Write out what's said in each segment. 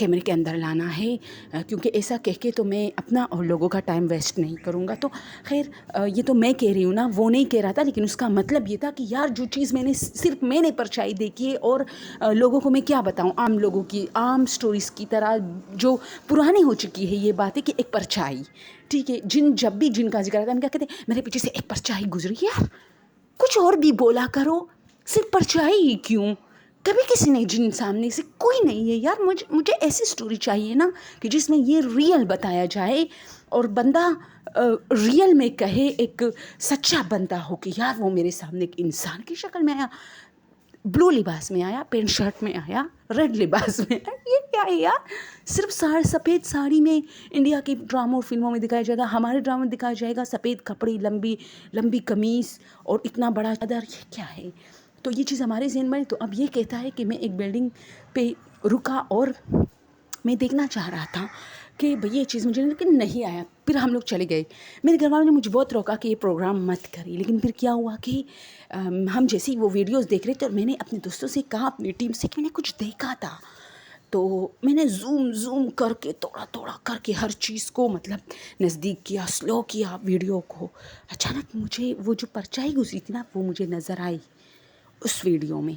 کیمرے کے اندر لانا ہے، کیونکہ ایسا کہہ کے تو میں اپنا اور لوگوں کا ٹائم ویسٹ نہیں کروں گا. تو خیر یہ تو میں کہہ رہی ہوں نا، وہ نہیں کہہ رہا تھا، لیکن اس کا مطلب یہ تھا کہ یار جو چیز صرف میں نے پرچھائی دیکھی ہے، اور لوگوں کو میں کیا بتاؤں، عام لوگوں کی عام سٹوریز کی طرح جو پرانی ہو چکی ہے یہ بات ہے کہ ایک پرچھائی، ٹھیک ہے، جب بھی جن کا ذکر آتا ہے ہم کیا کہتے ہیں، میرے پیچھے سے ایک پرچھائی گزری. یار کچھ اور بھی بولا کرو، صرف پرچھائی ہی کیوں؟ کبھی کسی نے جن سامنے سے کوئی نہیں ہے یار. مجھے ایسی سٹوری چاہیے نا کہ جس میں یہ ریئل بتایا جائے اور بندہ ریئل میں کہے، ایک سچا بندہ ہو کہ یار وہ میرے سامنے ایک انسان کی شکل میں آیا، بلو لباس میں آیا، پینٹ شرٹ میں آیا، ریڈ لباس میں آیا. یہ کیا ہے یار؟ صرف سفید ساڑی میں انڈیا کے ڈراموں فلموں میں دکھایا جائے گا، ہمارے ڈراموں میں دکھایا جائے گا سفید کپڑے، لمبی قمیص اور اتنا بڑا چادر. یہ کیا ہے؟ تو یہ چیز ہمارے ذہن میں. تو اب یہ کہتا ہے کہ میں ایک بلڈنگ پہ رکا اور میں دیکھنا چاہ رہا تھا کہ بھئی یہ چیز مجھے، لیکن نہیں آیا. پھر ہم لوگ چلے گئے. میرے گھر والوں نے مجھے بہت روکا کہ یہ پروگرام مت کری، لیکن پھر کیا ہوا کہ ہم جیسے ہی وہ ویڈیوز دیکھ رہے تھے اور میں نے اپنے دوستوں سے کہا، اپنی ٹیم سے، کہ میں نے کچھ دیکھا تھا. تو میں نے زوم کر کے توڑا کر کے ہر چیز کو مطلب نزدیک کیا، سلو کیا ویڈیو کو. اچانک مجھے وہ جو پرچھائی گزری تھی نا وہ مجھے نظر آئی اس ویڈیو میں.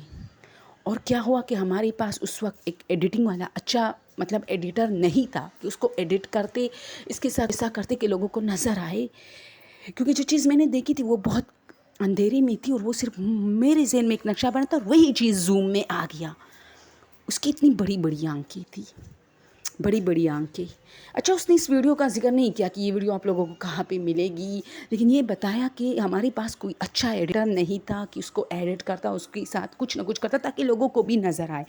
اور کیا ہوا کہ ہمارے پاس اس وقت ایک ایڈیٹنگ والا اچھا مطلب ایڈیٹر نہیں تھا کہ اس کو ایڈٹ کرتے، اس کے ساتھ ایسا کرتے کہ لوگوں کو نظر آئے. کیونکہ جو چیز میں نے دیکھی تھی وہ بہت اندھیرے میں تھی اور وہ صرف میرے ذہن میں ایک نقشہ بنا تھا اور وہی چیز زوم میں آ گیا. اس کی اتنی بڑی آنکھیں تھی، بڑی آنکھیں. اچھا اس نے اس ویڈیو کا ذکر نہیں کیا کہ یہ ویڈیو آپ لوگوں کو کہاں پہ ملے گی، لیکن یہ بتایا کہ ہمارے پاس کوئی اچھا ایڈیٹر نہیں تھا کہ اس کو ایڈٹ کرتا، اس کے ساتھ کچھ نہ کچھ کرتا تاکہ لوگوں کو بھی نظر آئے.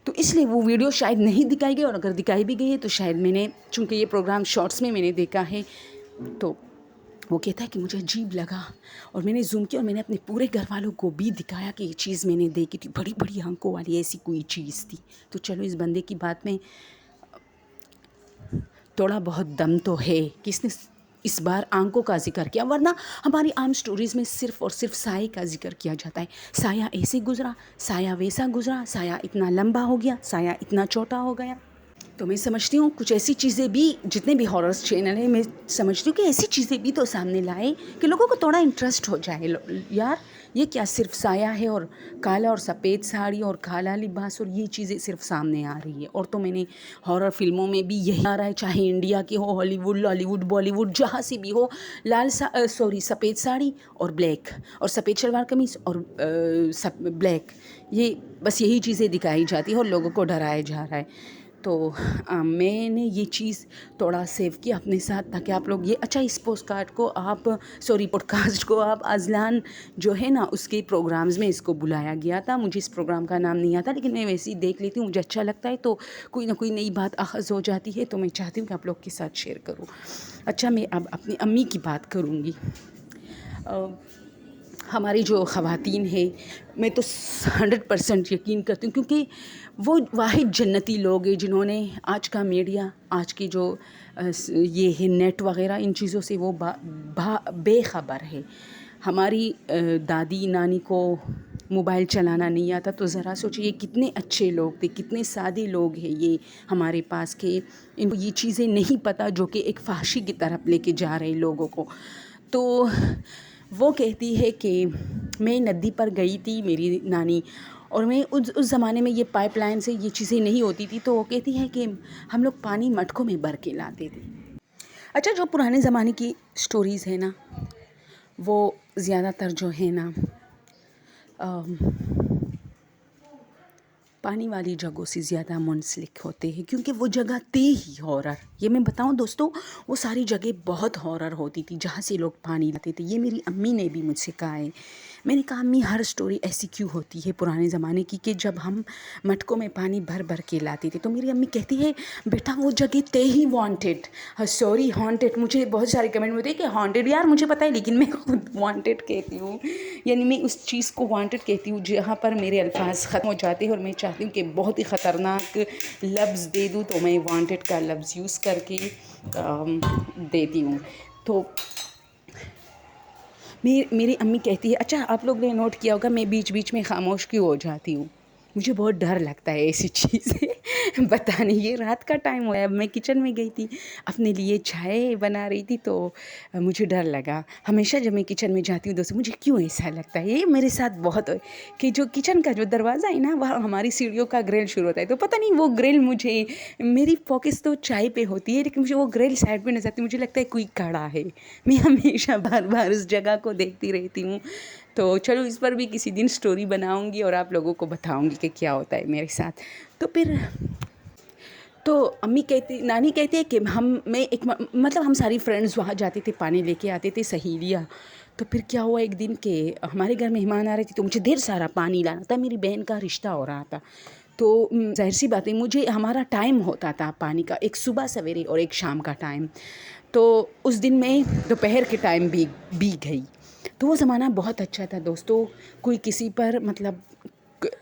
تو اس لیے وہ ویڈیو شاید نہیں دکھائی گئی، اور اگر دکھائی بھی گئی ہے تو شاید میں نے، چونکہ یہ پروگرام شارٹس میں نے دیکھا ہے، تو وہ کہتا ہے کہ مجھے عجیب لگا اور میں نے زوم کیا اور میں نے اپنے پورے گھر والوں کو بھی دکھایا کہ یہ چیز میں نے دیکھی تھی، بڑی آنکھوں والی ایسی کوئی چیز تھی. تو چلو اس بندے کی بات میں تھوڑا بہت دم تو ہے کہ اس نے اس بار آنکھوں کا ذکر کیا، ورنہ ہماری عام سٹوریز میں صرف اور صرف سائے کا ذکر کیا جاتا ہے. سایہ ایسے گزرا، سایہ ویسا گزرا، سایہ اتنا لمبا ہو گیا، سایہ اتنا چھوٹا ہو گیا. تو میں سمجھتی ہوں کچھ ایسی چیزیں بھی، جتنے بھی ہاررز چینل ہیں، میں سمجھتی ہوں کہ ایسی چیزیں بھی تو سامنے لائے کہ لوگوں کو تھوڑا انٹرسٹ ہو جائے. یار یہ کیا صرف سایہ ہے اور کالا اور سفید ساڑی اور کالا لباس اور یہ چیزیں صرف سامنے آ رہی ہے. اور تو میں نے ہارر فلموں میں بھی یہی آ رہا ہے، چاہے انڈیا کی ہو، Hollywood, Lollywood, Bollywood, جہاں سے بھی ہو، سفید ساڑی اور بلیک، اور سفید شلوار قمیص اور بلیک، یہ بس یہی چیزیں دکھائی جاتی ہیں اور لوگوں کو ڈرایا جا رہا ہے. تو میں نے یہ چیز تھوڑا سیو کیا اپنے ساتھ تاکہ آپ لوگ یہ، اچھا اس پوڈ کاسٹ کو آپ ازلان جو ہے نا اس کے پروگرامز میں اس کو بلایا گیا تھا. مجھے اس پروگرام کا نام نہیں آتا، لیکن میں ویسے ہی دیکھ لیتی ہوں، مجھے اچھا لگتا ہے تو کوئی نہ کوئی نئی بات اخذ ہو جاتی ہے تو میں چاہتی ہوں کہ آپ لوگ کے ساتھ شیئر کروں. اچھا میں اب اپنی امی کی بات کروں گی. ہماری جو خواتین ہیں، میں تو 100% یقین کرتی ہوں کیونکہ وہ واحد جنتی لوگ ہیں جنہوں نے آج کا میڈیا، آج کی جو یہ ہے نیٹ وغیرہ، ان چیزوں سے وہ بے خبر ہے. ہماری دادی نانی کو موبائل چلانا نہیں آتا، تو ذرا سوچئے کتنے اچھے لوگ تھے، کتنے سادے لوگ ہیں یہ ہمارے پاس کہ ان کو یہ چیزیں نہیں پتہ جو کہ ایک فحاشی کی طرف لے کے جا رہے لوگوں کو. تو وہ کہتی ہے کہ میں ندی پر گئی تھی میری نانی، اور میں اس زمانے میں یہ پائپ لائن سے یہ چیزیں نہیں ہوتی تھی، تو وہ کہتی ہے کہ ہم لوگ پانی مٹکوں میں بھر کے لاتے تھے. اچھا جو پرانے زمانے کی سٹوریز ہیں نا وہ زیادہ تر جو ہے نا پانی والی جگہوں سے زیادہ منسلک ہوتے ہیں، کیونکہ وہ جگہ تھے ہی ہارر. یہ میں بتاؤں دوستوں، وہ ساری جگہ بہت ہارر ہوتی تھی جہاں سے لوگ پانی لاتے تھے. یہ میری امی نے بھی مجھ سے کہا ہے. میں نے کہا امی ہر سٹوری ایسی کیوں ہوتی ہے پرانے زمانے کی کہ جب ہم مٹکوں میں پانی بھر کے لاتے تھے؟ تو میری امی کہتی ہے بیٹا وہ جگہ تھے ہی وانٹیڈ. سوری ہانٹیڈ، مجھے بہت سارے کمنٹ میں ہوتے ہیں کہ ہانٹیڈ، یار مجھے پتہ ہے لیکن میں خود وانٹیڈ کہتی ہوں. یعنی میں اس چیز کو وانٹیڈ کہتی ہوں جہاں پر میرے الفاظ ختم ہو جاتے ہیں اور میں چاہتی ہوں کہ بہت ہی خطرناک لفظ دے دوں تو میں وانٹیڈ کا لفظ یوز کر کے دیتی ہوں. تو میری امی کہتی ہے، اچھا آپ لوگ نے نوٹ کیا ہوگا میں بیچ میں خاموش کیوں ہو جاتی ہوں؟ مجھے بہت ڈر لگتا ہے ایسی چیزیں پتہ نہیں. یہ رات کا ٹائم ہوا ہے, میں کچن میں گئی تھی اپنے لیے چائے بنا رہی تھی, تو مجھے ڈر لگا. ہمیشہ جب میں کچن میں جاتی ہوں دوستوں, مجھے کیوں ایسا لگتا ہے, یہ میرے ساتھ بہت کہ جو کچن کا جو دروازہ ہے نا, وہاں ہماری سیڑھیوں کا گرل شروع ہوتا ہے, تو پتہ نہیں وہ گرل مجھے, میری فوکس تو چائے پہ ہوتی ہے لیکن مجھے وہ گرل سائڈ پہ نظر آتی ہے, مجھے لگتا ہے کوئی کھڑا ہے. میں ہمیشہ بار بار اس جگہ کو دیکھتی رہتی ہوں. تو چلو اس پر بھی کسی دن سٹوری بناؤں گی اور آپ لوگوں کو بتاؤں گی کہ کیا ہوتا ہے میرے ساتھ. تو پھر تو امی کہتی, نانی کہتی ہے کہ میں ایک مطلب ہم ساری فرینڈز وہاں جاتے تھے, پانی لے کے آتے تھے سہیلیاں. تو پھر کیا ہوا ایک دن کہ ہمارے گھر مہمان آ رہے تھے, تو مجھے ڈھیر سارا پانی لانا تھا, میری بہن کا رشتہ ہو رہا تھا. تو ظاہر سی بات ہے, مجھے ہمارا ٹائم ہوتا تھا پانی کا, ایک صبح سویرے اور ایک شام کا ٹائم. تو اس دن میں دوپہر کے ٹائم بھی گئی. تو وہ زمانہ بہت اچھا تھا دوستو, کوئی کسی پر مطلب,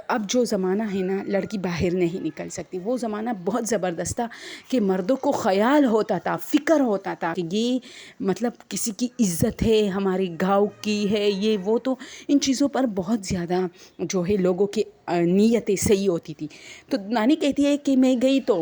اب جو زمانہ ہے نا لڑکی باہر نہیں نکل سکتی, وہ زمانہ بہت زبردست تھا کہ مردوں کو خیال ہوتا تھا, فکر ہوتا تھا کہ یہ مطلب کسی کی عزت ہے, ہماری گاؤں کی ہے یہ وہ. تو ان چیزوں پر بہت زیادہ جو ہے لوگوں کی نیتیں صحیح ہوتی تھی. تو نانی کہتی ہے کہ میں گئی تو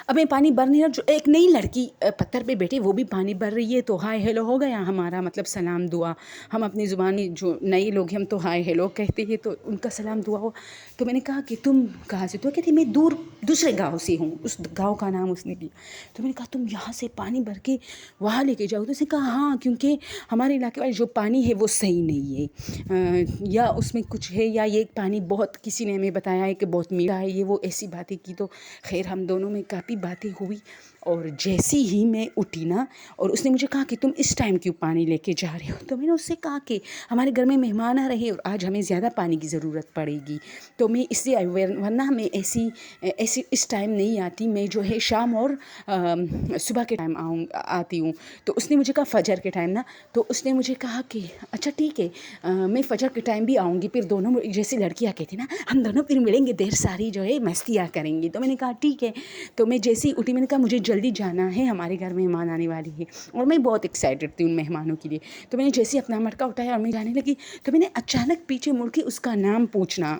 اب میں پانی بھر نہیں رہا, جو ایک نئی لڑکی پتھر پہ بیٹھی وہ بھی پانی بھر رہی ہے. تو ہائے ہیلو ہو گیا ہمارا, مطلب سلام دعا, ہم اپنی زبانی جو نئے لوگ ہیں ہم تو ہائے ہیلو کہتے ہیں, تو ان کا سلام دعا ہو. تو میں نے کہا کہ تم کہاں سے؟ تو کہتی میں دوسرے گاؤں سے ہوں. اس گاؤں کا نام اس نے دیا. تو میں نے کہا تم یہاں سے پانی بھر کے وہاں لے کے جاؤ؟ تو اس نے کہا ہاں, کیونکہ ہمارے علاقے والے جو پانی ہے وہ صحیح نہیں ہے, یا اس میں کچھ ہے, یا یہ پانی بہت, کسی نے ہمیں بتایا ہے کہ بہت میٹھا ہے, یہ وہ ایسی باتیں کی. تو خیر ہم دونوں میں کافی باتیں ہوئی. اور جیسی ہی میں اٹھی نا, اور اس نے مجھے کہا کہ تم اس ٹائم کیوں پانی لے کے جا رہے ہو؟ تو میں نے اس سے کہا کہ ہمارے گھر میں مہمان آ رہے اور آج ہمیں زیادہ پانی کی ضرورت پڑے گی, تو میں اس لیے ورنہ میں ایسی اس ٹائم نہیں آتی, میں جو ہے شام اور صبح کے ٹائم آتی ہوں. تو اس نے مجھے کہا فجر کے ٹائم نا, تو اس نے مجھے کہا کہ اچھا ٹھیک ہے, میں فجر کے ٹائم بھی آؤں گی, پھر دونوں جیسی لڑکیاں کہتی نا ہم دونوں پھر ملیں گے, ڈھیر ساری جو ہے مستیاں کریں گی. تو میں نے کہا ٹھیک ہے. تو میں جیسے ہی اٹھی میں نے کہا مجھے جلدی جانا ہے, ہمارے گھر مہمان آنے والی ہے, اور میں بہت ایکسائٹیڈ تھی ان مہمانوں کے لیے. تو میں نے جیسے ہی اپنا مٹکا اٹھایا اور میں جانے لگی, تو میں نے اچانک پیچھے مڑ کے اس کا نام پوچھنا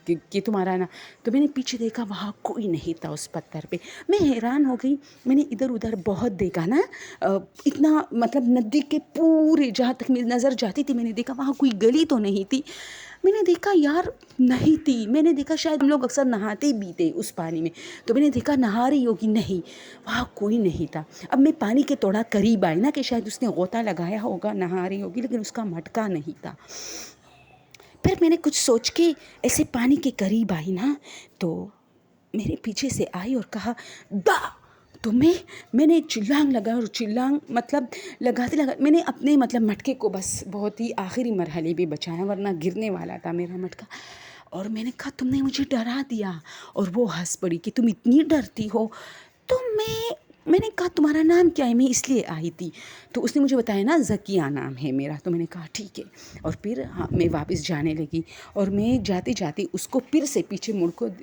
کہ تمہارا نا. تو میں نے پیچھے دیکھا, وہاں کوئی نہیں تھا اس پتھر پہ. میں حیران ہو گئی, میں نے ادھر ادھر بہت دیکھا نا, اتنا مطلب ندی کے پورے جہاں تک میری نظر جاتی تھی میں نے دیکھا وہاں کوئی گلی تو نہیں تھی. میں نے دیکھا یار نہیں تھی, میں نے دیکھا شاید ہم لوگ اکثر نہاتے بھی تھے اس پانی میں, تو میں نے دیکھا نہا رہی ہوگی, نہیں وہاں کوئی نہیں تھا. اب میں پانی کے تھوڑا قریب آئی نا کہ شاید اس نے غوطہ لگایا ہوگا, نہا رہی ہوگی, لیکن اس کا مٹکا نہیں تھا. پھر میں نے کچھ سوچ کے ایسے پانی کے قریب آئی نا, تو میرے پیچھے سے آئی اور کہا دا. تو میں نے ایک چلانگ لگا, اور چلانگ مطلب لگاتے میں نے اپنے مطلب مٹکے کو بس بہت ہی آخری مرحلے بھی بچایا, ورنہ گرنے والا تھا میرا مٹکا. اور میں نے کہا تم نے مجھے ڈرا دیا. اور وہ ہنس پڑی کہ تم اتنی ڈرتی ہو. تو میں نے کہا تمہارا نام کیا ہے؟ میں اس لیے آئی تھی. تو اس نے مجھے بتایا نا ذکیہ نام ہے میرا. تو میں نے کہا ٹھیک ہے. اور پھر میں واپس جانے لگی, اور میں جاتے جاتے اس کو پھر سے پیچھے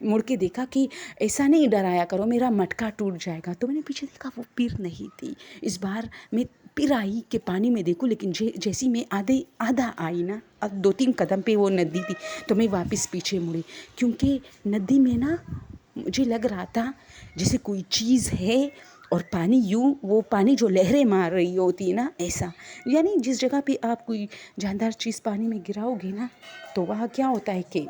مڑ کے دیکھا کہ ایسا نہیں ڈرایا کرو, میرا مٹکا ٹوٹ جائے گا. تو میں نے پیچھے دیکھا وہ پھر نہیں تھی. اس بار میں پھر آئی کہ پانی میں دیکھوں, لیکن جیسی میں آدھا آئی نا, اب 2-3 قدم پہ وہ ندی تھی. تو میں واپس پیچھے مڑی, کیونکہ ندی میں نا مجھے لگ رہا تھا جیسے کوئی چیز ہے, اور پانی یوں, وہ پانی جو لہریں مار رہی ہوتی ہے نا ایسا. یعنی جس جگہ پہ آپ کوئی جاندار چیز پانی میں گراؤ گے نا, تو وہاں کیا ہوتا ہے کہ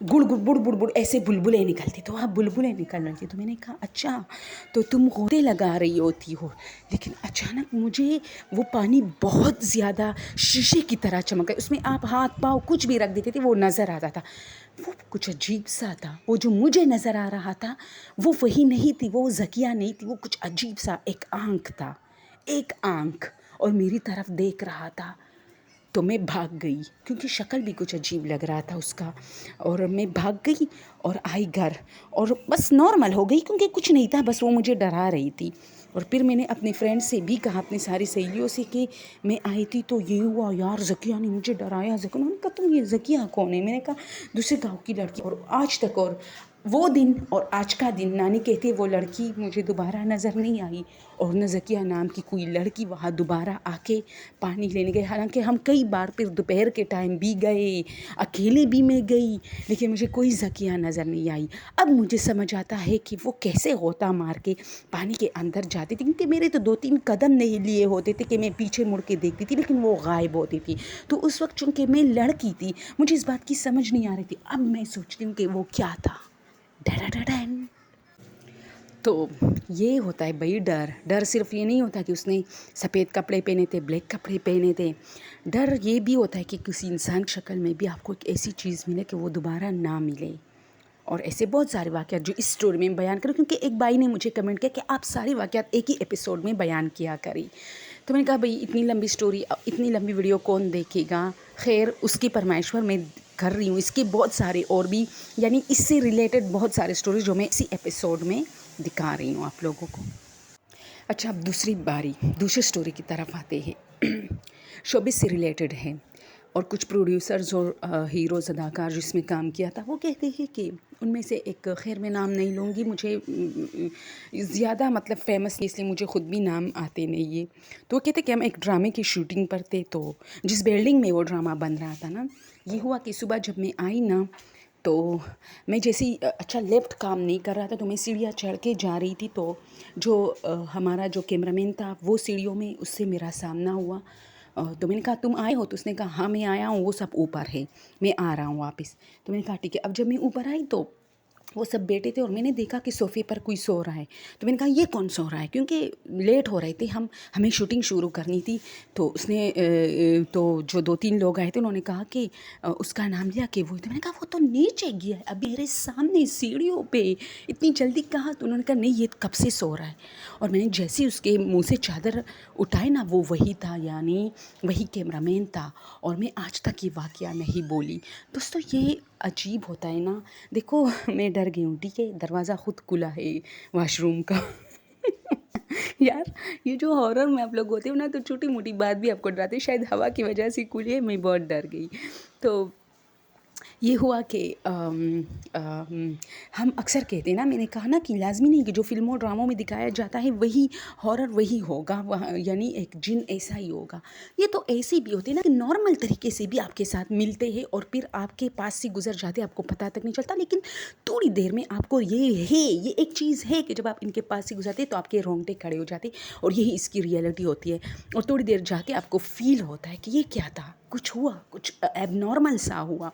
گڑ گڑ بڑ بڑ بڑ ایسے بلبلیں نکلتی, تو وہاں بلبلیں نکل رہی تھی. تو میں نے کہا اچھا تو تم غوطے لگا رہی ہوتی ہو. لیکن اچانک مجھے وہ پانی بہت زیادہ شیشے کی طرح چمکا, اس میں آپ ہاتھ پاؤں کچھ بھی رکھ دیتے تھے وہ نظر آتا تھا. وہ کچھ عجیب سا تھا, وہ جو مجھے نظر آ رہا تھا وہ وہی نہیں تھی, وہ ذکیہ نہیں تھی, وہ کچھ عجیب سا ایک آنکھ تھا, ایک آنکھ, اور میری طرف دیکھ رہا تھا. تو میں بھاگ گئی, کیونکہ شکل بھی کچھ عجیب لگ رہا تھا اس کا. اور میں بھاگ گئی اور آئی گھر, اور بس نارمل ہو گئی, کیونکہ کچھ نہیں تھا, بس وہ مجھے ڈرا رہی تھی. اور پھر میں نے اپنی فرینڈ سے بھی کہا, اپنی ساری سہیلیوں سے, کہ میں آئی تھی تو یہ ہوا یار, ذکیہ نے مجھے ڈرایا. ذکیہ نے کہا تم یہ ذکیہ کون ہے؟ میں نے کہا دوسرے گاؤں کی لڑکی, اور آج تک اور وہ دن اور آج کا دن نانی کہتے وہ لڑکی مجھے دوبارہ نظر نہیں آئی، اور نہ ذکیہ نام کی کوئی لڑکی وہاں دوبارہ آ کے پانی لینے گئے. حالانکہ ہم کئی بار پھر دوپہر کے ٹائم بھی گئے، اکیلے بھی میں گئی، لیکن مجھے کوئی ذکیہ نظر نہیں آئی. اب مجھے سمجھ آتا ہے کہ وہ کیسے غوطہ مار کے پانی کے اندر جاتی تھی، کیونکہ میرے تو 2-3 قدم نہیں لیے ہوتے تھے کہ میں پیچھے مڑ کے دیکھتی تھی، لیکن وہ غائب ہوتی تھی. تو اس وقت چونکہ میں لڑکی تھی، مجھے اس بات کی سمجھ نہیں آ رہی تھی. اب میں سوچتی ہوں کہ وہ کیا تھا. ڈڈڈڈن. تو یہ ہوتا ہے بھائی ڈر. ڈر صرف یہ نہیں ہوتا کہ اس نے سفید کپڑے پہنے تھے، بلیک کپڑے پہنے تھے. ڈر یہ بھی ہوتا ہے کہ کسی انسان کی شکل میں بھی آپ کو ایک ایسی چیز ملے کہ وہ دوبارہ نہ ملے. اور ایسے بہت سارے واقعات جو اس اسٹوری میں بیان کروں، کیونکہ ایک بھائی نے مجھے کمنٹ کیا کہ آپ سارے واقعات ایک ہی ایپیسوڈ میں بیان کیا کریں. تو میں نے کہا بھائی اتنی لمبی اسٹوری، اتنی لمبی ویڈیو کون دیکھے گا. خیر اس کی فرمائش پر میں کر رہی ہوں. اس کے بہت سارے اور بھی، یعنی اس سے ریلیٹڈ بہت سارے اسٹوریز جو میں اسی ایپیسوڈ میں دکھا رہی ہوں آپ لوگوں کو. اچھا، اب دوسری اسٹوری کی طرف آتے ہیں. شوبز سے ریلیٹڈ ہے، اور کچھ پروڈیوسرز اور ہیروز اداکار جس میں کام کیا تھا وہ کہتے ہیں کہ ان میں سے ایک، خیر میں نام نہیں لوں گی، مجھے زیادہ مطلب فیمس اس لیے مجھے خود بھی نام آتے نہیں ہے. تو وہ کہتے کہ ہم ایک ڈرامے کی شوٹنگ پر تھے، تو جس بلڈنگ میں وہ ڈرامہ بن رہا تھا نا، یہ ہوا کہ صبح جب میں آئی نا، تو میں جیسے اچھا لیفٹ کام نہیں کر رہا تھا، تو میں سیڑھیاں چڑھ کے جا رہی تھی. تو جو ہمارا جو کیمرہ مین تھا وہ سیڑھیوں میں، اس سے میرا سامنا ہوا. تو میں نے کہا تم آئے ہو؟ تو اس نے کہا ہاں میں آیا ہوں، وہ سب اوپر ہے، میں آ رہا ہوں واپس. تو میں نے کہا ٹھیک ہے. اب جب میں اوپر آئی تو وہ سب بیٹھے تھے، اور میں نے دیکھا کہ صوفے پر کوئی سو رہا ہے. تو میں نے کہا یہ کون سو رہا ہے، کیونکہ لیٹ ہو رہے تھے، ہمیں شوٹنگ شروع کرنی تھی. تو اس نے تو جو 2-3 لوگ آئے تھے انہوں نے کہا کہ اس کا نام لیا کہ وہ. تو میں نے کہا وہ تو نیچے گیا ہے ابھی میرے سامنے سیڑھیوں پہ، اتنی جلدی کہاں؟ تو انہوں نے کہا نہیں یہ کب سے سو رہا ہے. اور میں نے جیسے اس کے منہ سے چادر اٹھائی نا، وہ وہی تھا، یعنی وہی کیمرہ مین تھا. اور میں آج تک یہ واقعہ نہیں بولی. دوستو یہ عجیب ہوتا ہے نا. دیکھو میں ڈر گئی ہوں، ٹھیک ہے، دروازہ خود کھلا ہے واش روم کا. یار یہ جو ہارر میں آپ لوگ ہوتے ہو نا، تو چھوٹی موٹی بات بھی آپ کو ڈراتے ہیں. شاید ہوا کی وجہ سے کھلی ہے، میں بہت ڈر گئی. تو یہ ہوا کہ ہم اکثر کہتے ہیں نا، میں نے کہا نا کہ لازمی نہیں کہ جو فلموں ڈراموں میں دکھایا جاتا ہے وہی ہارر وہی ہوگا، یعنی ایک جن ایسا ہی ہوگا. یہ تو ایسے بھی ہوتے ہیں نا کہ نارمل طریقے سے بھی آپ کے ساتھ ملتے ہیں اور پھر آپ کے پاس سے گزر جاتے، آپ کو پتہ تک نہیں چلتا. لیکن تھوڑی دیر میں آپ کو یہ ایک چیز ہے کہ جب آپ ان کے پاس سے گزرتے تو آپ کے رونگٹے کھڑے ہو جاتے، اور یہی اس کی ریئلٹی ہوتی ہے. اور تھوڑی دیر جا کے آپ کو فیل ہوتا ہے کہ یہ کیا تھا، کچھ ہوا، کچھ ایب نارمل سا ہوا.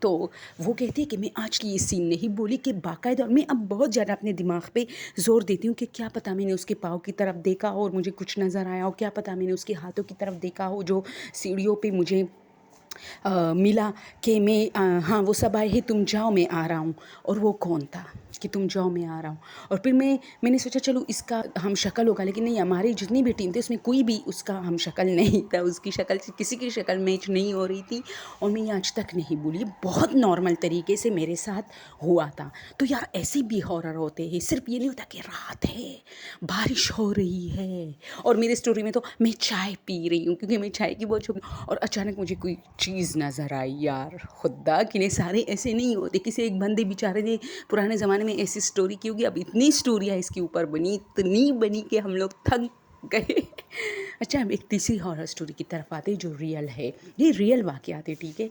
تو وہ کہتی ہے کہ میں آج کی یہ سین نہیں بولی کہ باقاعدہ میں اب بہت زیادہ اپنے دماغ پہ زور دیتی ہوں کہ کیا پتہ میں نے اس کے پاؤں کی طرف دیکھا ہو اور مجھے کچھ نظر آیا ہو، کیا پتہ میں نے اس کے ہاتھوں کی طرف دیکھا ہو جو سیڑھیوں پہ مجھے ملا کہ میں ہاں وہ سب آئے ہیں تم جاؤ میں آ رہا ہوں. اور وہ کون تھا کہ تم جاؤ میں آ رہا ہوں. اور پھر میں نے سوچا چلو اس کا ہم شکل ہوگا، لیکن نہیں، ہماری جتنی بھی ٹیم تھی اس میں کوئی بھی اس کا ہم شکل نہیں تھا. اس کی شکل سے کسی کی شکل میچ نہیں ہو رہی تھی. اور میں یہ آج تک نہیں بھولی، بہت نارمل طریقے سے میرے ساتھ ہوا تھا. تو یار ایسے بھی ہارر ہوتے ہیں، صرف یہ نہیں ہوتا کہ رات ہے، بارش ہو رہی ہے، اور میری اسٹوری میں تو میں چائے پی رہی ہوں کیونکہ میں چائے کی بہت شوقین، اور اچانک مجھے کوئی چیز نظر آئی. یار خدا کی نہیں، سارے ایسے نہیں ہوتے. کسی ایک بندے بیچارے نے پرانے زمانے میں ایسی اسٹوری کی ہوگی، اب اتنی اسٹوریاں اس کے اوپر بنی، اتنی بنی کہ ہم لوگ تھک گئے. اچھا اب ایک تیسری ہارر اسٹوری کی طرف آتے جو ریئل ہے، یہ ریئل واقعات ہے، ٹھیک ہے.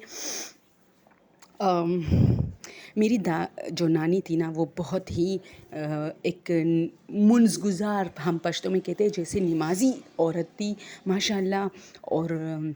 میری جو نانی تھی نا، وہ بہت ہی ایک منزگزار، ہم پشتو میں کہتے ہیں جیسے نمازی عورت تھی ماشاء اللہ. اور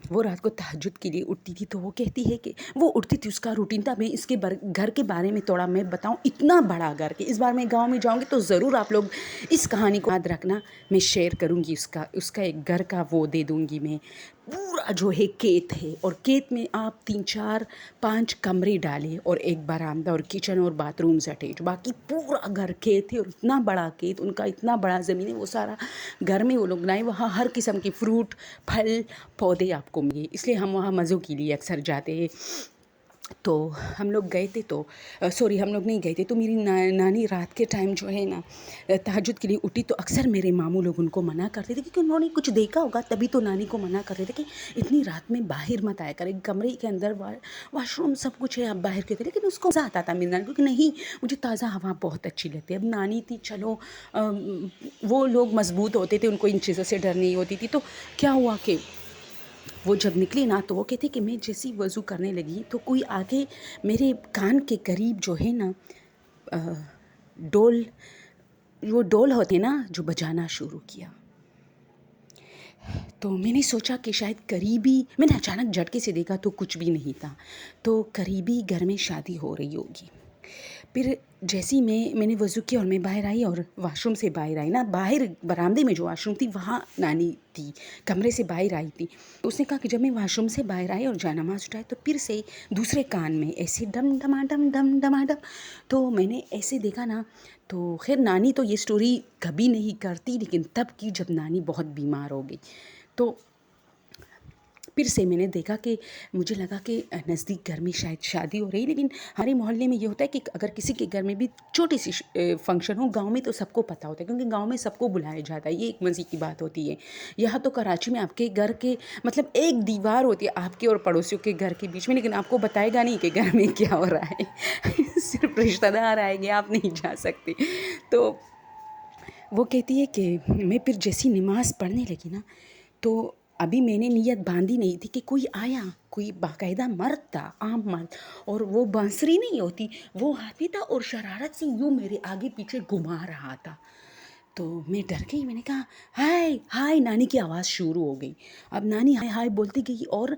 وہ رات کو تہجد کے لیے اٹھتی تھی. تو وہ کہتی ہے کہ وہ اٹھتی تھی، اس کا روٹین تھا. میں اس کے گھر کے بارے میں تھوڑا میں بتاؤں، اتنا بڑا گھر کہ اس بار میں گاؤں میں جاؤں گی تو ضرور آپ لوگ اس کہانی کو یاد رکھنا. میں شیئر کروں گی اس کا ایک گھر کا وہ دے دوں گی میں. پورا جو ہے کھیت ہے، اور کھیت میں آپ 3-4-5 کمرے ڈالے اور ایک برآمدہ اور کچن اور باتھ رومز اٹیچ، باقی پورا گھر کھیت ہے. اور اتنا بڑا کھیت، ان کا اتنا بڑا زمین ہے، وہ سارا گھر میں وہ لوگ لائے. وہاں ہر قسم کے فروٹ، پھل، پودے آپ کو ملے. اس لیے ہم وہاں مزوں کے لیے اکثر جاتے ہیں. تو ہم لوگ گئے تھے تو سوری ہم لوگ نہیں گئے تھے تو میری نانی رات کے ٹائم جو ہے نا تہجد کے لیے اٹھی تو اکثر میرے ماموں لوگ ان کو منع کرتے تھے کیونکہ انہوں نے کچھ دیکھا ہوگا تبھی تو نانی کو منع کرتے تھے کہ اتنی رات میں باہر مت آیا کرے, کمرے کے اندر واش روم سب کچھ ہے, آپ باہر کے تھے. لیکن اس کو مزہ آتا تھا میری نانی کیونکہ نہیں مجھے تازہ ہوا بہت اچھی لگتی ہے. اب نانی تھی چلو وہ لوگ مضبوط ہوتے تھے, ان کو ان چیزوں سے ڈر نہیں ہوتی تھی. تو کیا ہوا کہ وہ جب نکلی نا تو وہ کہتے کہ میں جیسی وضو کرنے لگی تو کوئی آگے میرے کان کے قریب جو ہے نا ڈول, وہ ڈول ہوتے نا جو بجانا شروع کیا. تو میں نے سوچا کہ شاید قریبی, میں نے اچانک جھٹکے سے دیکھا تو کچھ بھی نہیں تھا, تو قریبی گھر میں شادی ہو رہی ہوگی. پھر جیسی میں نے وضو کیا اور میں باہر آئی اور واش روم سے باہر آئی نا, باہر برآمدے میں جو واش روم تھی وہاں نانی تھی, کمرے سے باہر آئی تھی. تو اس نے کہا کہ جب میں واش روم سے باہر آئی اور جانماز اٹھائی تو پھر سے دوسرے کان میں ایسے ڈم ڈماڈم ڈم ڈماڈم. تو میں نے ایسے دیکھا نا, تو خیر نانی تو یہ سٹوری کبھی نہیں کرتی لیکن تب کی جب نانی بہت بیمار ہو گئی. تو پھر سے میں نے دیکھا کہ مجھے لگا کہ نزدیک گھر میں شاید شادی ہو رہی. لیکن ہمارے محلے میں یہ ہوتا ہے کہ اگر کسی کے گھر میں بھی چھوٹی سی فنکشن ہو, گاؤں میں تو سب کو پتہ ہوتا ہے کیونکہ گاؤں میں سب کو بلایا جاتا ہے, یہ ایک مزے کی بات ہوتی ہے. یہاں تو کراچی میں آپ کے گھر کے مطلب ایک دیوار ہوتی ہے آپ کے اور پڑوسیوں کے گھر کے بیچ میں, لیکن آپ کو بتائے گا نہیں کہ گھر میں کیا ہو رہا ہے. صرف رشتہ دار آئیں گے, آپ نہیں جا سکتے. تو وہ کہتی ہے کہ میں پھر جیسی نماز پڑھنے لگی نا تو ابھی میں نے نیت باندھی نہیں تھی کہ کوئی آیا, کوئی باقاعدہ مرد تھا, عام مرد, اور وہ بانسری نہیں ہوتی وہ ہاتھی تھا اور شرارت سے یوں میرے آگے پیچھے گھما رہا تھا. تو میں ڈر گئی, میں نے کہا ہائے ہائے, نانی کی آواز شروع ہو گئی. اب نانی ہائے ہائے بولتی گئی اور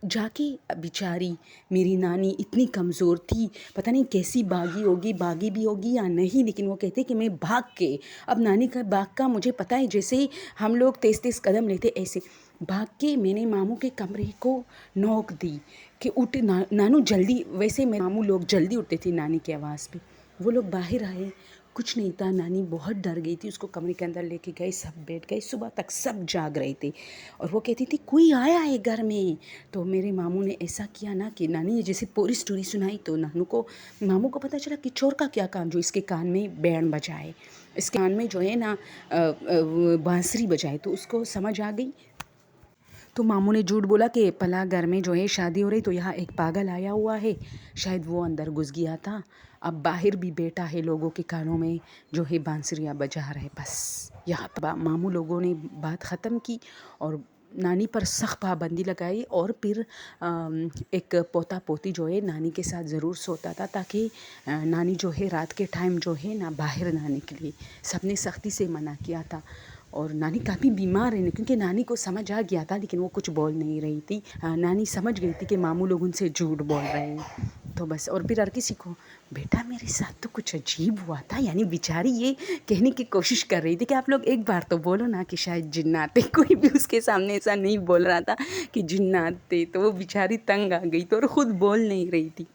جا کے بیچاری میری نانی اتنی کمزور تھی, پتہ نہیں کیسی باغی بھی ہوگی یا نہیں, لیکن وہ کہتے کہ میں بھاگ کے, اب نانی کا بھاگ کا مجھے پتہ ہے جیسے ہم لوگ تیز تیز قدم لیتے ایسے بھاگ کے میں نے ماموں کے کمرے کو نوک دی کہ اٹھ نانو جلدی. ویسے ماموں لوگ جلدی اٹھتے تھے نانی کی آواز پہ. وہ لوگ باہر آئے, کچھ نہیں تھا. نانی بہت ڈر گئی تھی, اس کو کمرے کے اندر لے کے گئے, سب بیٹھ گئے, صبح تک سب جاگ رہے تھے. اور وہ کہتی تھی کوئی آیا ہے گھر میں. تو میرے ماموں نے ایسا کیا نا کہ نانی نے جیسے پوری سٹوری سنائی تو ماموں کو پتہ چلا کہ چور کا کیا کام جو اس کے کان میں بینڈ بجائے, اس کان میں جو ہے نا بانسری بجائے. تو اس کو سمجھ آ گئی. تو ماموں نے جھوٹ بولا کہ پلا گھر میں جو ہے شادی ہو رہی تو یہاں ایک پاگل آیا ہوا ہے, شاید وہ اندر گھس گیا تھا, اب باہر بھی بیٹا ہے لوگوں کے کانوں میں جو ہے بانسریاں بجا رہے. بس یہاں ماموں لوگوں نے بات ختم کی اور نانی پر سخت پابندی لگائی. اور پھر ایک پوتا پوتی جو ہے نانی کے ساتھ ضرور سوتا تھا تاکہ نانی جو ہے رات کے ٹائم جو ہے نا باہر نہ نکلے. سب نے سختی سے منع کیا تھا. اور نانی کافی بیمار ہے کیونکہ نانی کو سمجھ آ گیا تھا لیکن وہ کچھ بول نہیں رہی تھی. نانی سمجھ گئی تھی کہ ماموں لوگ ان سے جھوٹ بول رہے ہیں. تو بس, اور پھر ہر کسی کو بیٹا میرے ساتھ تو کچھ عجیب ہوا تھا, یعنی بیچاری یہ کہنے کی کوشش کر رہی تھی کہ آپ لوگ ایک بار تو بولو نا کہ شاید جنات تھے. کوئی بھی اس کے سامنے ایسا نہیں بول رہا تھا کہ جنات تھے. تو وہ بیچاری تنگ آ گئی تو اور خود بول نہیں رہی تھی.